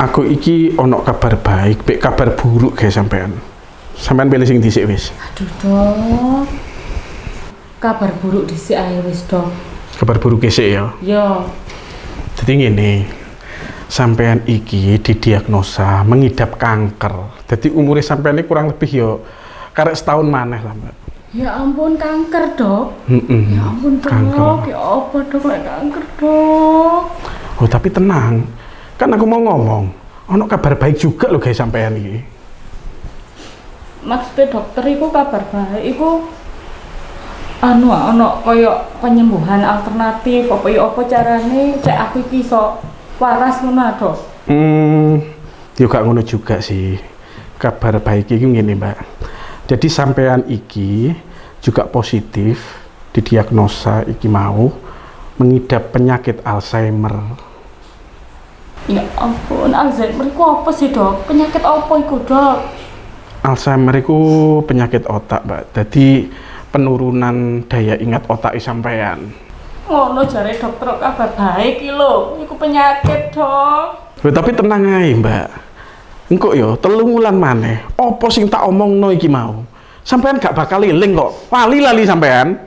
Aku iki ono kabar baik, kabar buruk guys sampean. Sampean pilih sing dhisik wis. Aduh, Dok. Kabar buruk dhisik ae wis, Dok. Kabar buruk sik ya. Yo. Jadi ngene. Sampean iki didiagnosa mengidap kanker. Jadi umurnya sampean ini kurang lebih yo karek setahun maneh lah, Mbak. Ya ampun, kanker, Dok. Mm-mm. Ya ampun, Dok. Kanker. Ya apa, Dok, lek kanker, Dok? Oh, tapi tenang. Kan aku mau ngomong, ono kabar baik juga loh guys sampean iki. Maksudnya dokter iku kabar baik iku ono kaya penyembuhan alternatif apa ya apa carane cek aku iki iso waras ngono, Dok. Yo gak ngono juga sih. Kabar baik iki ngene, Mbak. Jadi sampean iki juga positif didiagnosa iki mau mengidap penyakit Alzheimer. Ya ampun, Alzheimer iku apa sih, Dok? Penyakit apa iku, Dok? Alzheimer itu penyakit otak, Mbak. Jadi penurunan daya ingat otak sampean. Ngono jare dokter kabar baik iki lho. Iku penyakit, Dok. Tapi tenang aja, Mbak. Engko yo 3 wulan maneh. Apa sing tak omongno iki mau? Sampean gak bakal eling kok. Lali sampean.